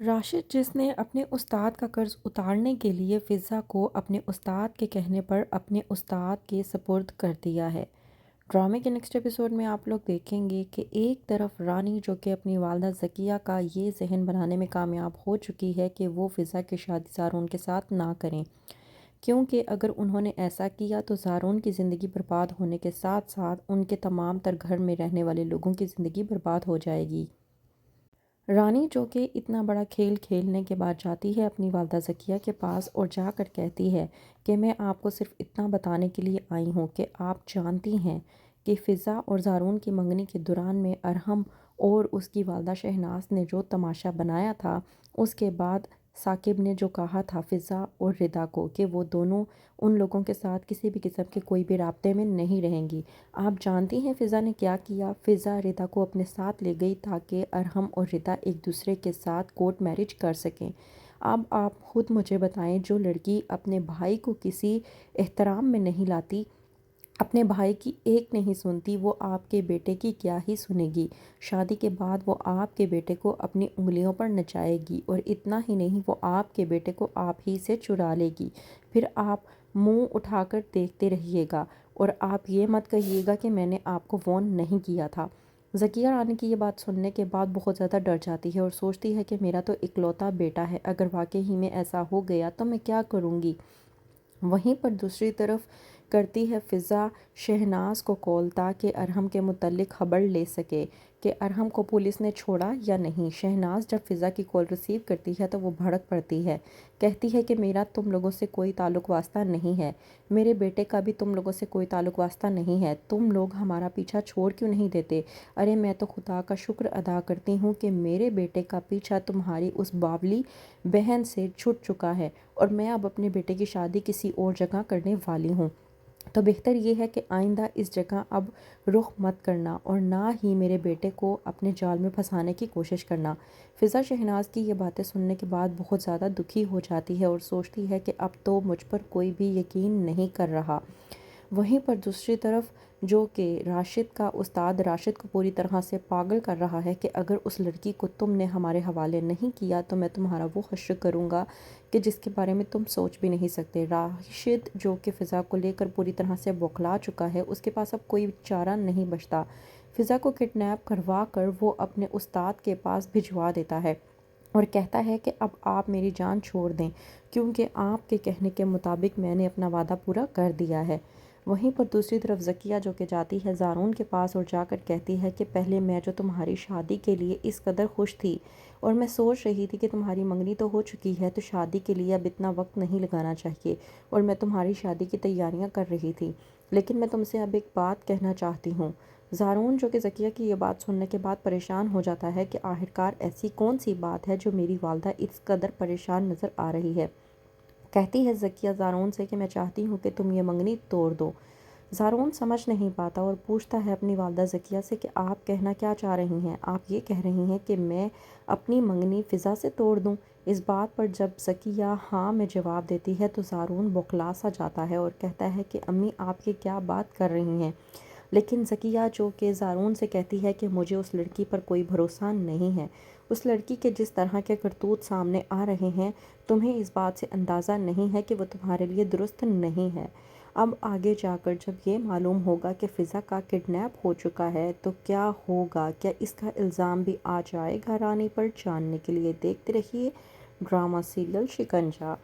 راشد جس نے اپنے استاد کا قرض اتارنے کے لیے فضا کو اپنے استاد کے کہنے پر اپنے استاد کے سپرد کر دیا ہے۔ ڈرامے کے نیکسٹ ایپیسوڈ میں آپ لوگ دیکھیں گے کہ ایک طرف رانی جو کہ اپنی والدہ ذکیہ کا یہ ذہن بنانے میں کامیاب ہو چکی ہے کہ وہ فضا کی شادی زارون کے ساتھ نہ کریں، کیونکہ اگر انہوں نے ایسا کیا تو زارون کی زندگی برباد ہونے کے ساتھ ساتھ ان کے تمام تر گھر میں رہنے والے لوگوں کی زندگی برباد ہو جائے گی۔ رانی جو کہ اتنا بڑا کھیل کھیلنے کے بعد جاتی ہے اپنی والدہ ذکیہ کے پاس اور جا کر کہتی ہے کہ میں آپ کو صرف اتنا بتانے کے لیے آئی ہوں کہ آپ جانتی ہیں کہ فضا اور زارون کی منگنی کے دوران میں ارحم اور اس کی والدہ شہناز نے جو تماشا بنایا تھا، اس کے بعد ثاقب نے جو کہا تھا فضا اور ردا کو کہ وہ دونوں ان لوگوں کے ساتھ کسی بھی قسم کے کوئی بھی رابطے میں نہیں رہیں گی۔ آپ جانتی ہیں فضا نے کیا کیا؟ فضا ردا کو اپنے ساتھ لے گئی تاکہ ارحم اور ردا ایک دوسرے کے ساتھ کورٹ میرج کر سکیں۔ اب آپ خود مجھے بتائیں، جو لڑکی اپنے بھائی کو کسی احترام میں نہیں لاتی، اپنے بھائی کی ایک نہیں سنتی، وہ آپ کے بیٹے کی کیا ہی سنے گی؟ شادی کے بعد وہ آپ کے بیٹے کو اپنی انگلیوں پر نچائے گی، اور اتنا ہی نہیں، وہ آپ کے بیٹے کو آپ ہی سے چرا لے گی۔ پھر آپ منہ اٹھا کر دیکھتے رہیے گا اور آپ یہ مت کہیے گا کہ میں نے آپ کو وارن نہیں کیا تھا۔ ذکیہ رانی کی یہ بات سننے کے بعد بہت زیادہ ڈر جاتی ہے اور سوچتی ہے کہ میرا تو اکلوتا بیٹا ہے، اگر واقعی میں ایسا ہو گیا تو میں کیا کروں گی؟ وہیں پر دوسری طرف کرتی ہے فضا شہناز کو کال تاکہ ارحم کے متعلق خبر لے سکے کہ ارحم کو پولیس نے چھوڑا یا نہیں۔ شہناز جب فضا کی کال ریسیو کرتی ہے تو وہ بھڑک پڑتی ہے، کہتی ہے کہ میرا تم لوگوں سے کوئی تعلق واسطہ نہیں ہے، میرے بیٹے کا بھی تم لوگوں سے کوئی تعلق واسطہ نہیں ہے، تم لوگ ہمارا پیچھا چھوڑ کیوں نہیں دیتے؟ ارے میں تو خدا کا شکر ادا کرتی ہوں کہ میرے بیٹے کا پیچھا تمہاری اس باولی بہن سے چھٹ چکا ہے اور میں اب اپنے بیٹے کی شادی کسی اور جگہ کرنے والی ہوں، تو بہتر یہ ہے کہ آئندہ اس جگہ اب رخ مت کرنا اور نہ ہی میرے بیٹے کو اپنے جال میں پھنسانے کی کوشش کرنا۔ فضا شہناز کی یہ باتیں سننے کے بعد بہت زیادہ دکھی ہو جاتی ہے اور سوچتی ہے کہ اب تو مجھ پر کوئی بھی یقین نہیں کر رہا۔ وہیں پر دوسری طرف جو کہ راشد کا استاد راشد کو پوری طرح سے پاگل کر رہا ہے کہ اگر اس لڑکی کو تم نے ہمارے حوالے نہیں کیا تو میں تمہارا وہ حشر کروں گا کہ جس کے بارے میں تم سوچ بھی نہیں سکتے۔ راشد جو کہ فضا کو لے کر پوری طرح سے بوکھلا چکا ہے، اس کے پاس اب کوئی چارہ نہیں بچتا۔ فضا کو کڈنیپ کروا کر وہ اپنے استاد کے پاس بھجوا دیتا ہے اور کہتا ہے کہ اب آپ میری جان چھوڑ دیں، کیونکہ آپ کے کہنے کے مطابق میں نے اپنا وعدہ پورا کر دیا ہے۔ وہیں پر دوسری طرف ذکیہ جو کہ جاتی ہے زارون کے پاس اور جا کر کہتی ہے کہ پہلے میں جو تمہاری شادی کے لیے اس قدر خوش تھی اور میں سوچ رہی تھی کہ تمہاری منگنی تو ہو چکی ہے تو شادی کے لیے اب اتنا وقت نہیں لگانا چاہیے، اور میں تمہاری شادی کی تیاریاں کر رہی تھی، لیکن میں تم سے اب ایک بات کہنا چاہتی ہوں۔ زارون جو کہ ذکیہ کی یہ بات سننے کے بعد پریشان ہو جاتا ہے کہ آخرکار ایسی کون سی بات ہے جو میری والدہ اس قدر پریشان نظر آ رہی ہے۔ کہتی ہے ذکیہ زارون سے کہ میں چاہتی ہوں کہ تم یہ منگنی توڑ دو۔ زارون سمجھ نہیں پاتا اور پوچھتا ہے اپنی والدہ ذکیہ سے کہ آپ کہنا کیا چاہ رہی ہیں؟ آپ یہ کہہ رہی ہیں کہ میں اپنی منگنی فضا سے توڑ دوں؟ اس بات پر جب ذکیہ ہاں میں جواب دیتی ہے تو زارون بوکھلا سا جاتا ہے اور کہتا ہے کہ امی آپ یہ کیا بات کر رہی ہیں؟ لیکن ذکیہ جو کہ زارون سے کہتی ہے کہ مجھے اس لڑکی پر کوئی بھروسہ نہیں ہے، اس لڑکی کے جس طرح کے کرتوت سامنے آ رہے ہیں، تمہیں اس بات سے اندازہ نہیں ہے کہ وہ تمہارے لیے درست نہیں ہے۔ اب آگے جا کر جب یہ معلوم ہوگا کہ فضا کا کڈنیپ ہو چکا ہے تو کیا ہوگا؟ کیا اس کا الزام بھی آ جائے گا رانی پر؟ جاننے کے لیے دیکھتے رہیے ڈرامہ سیریل شکنجہ۔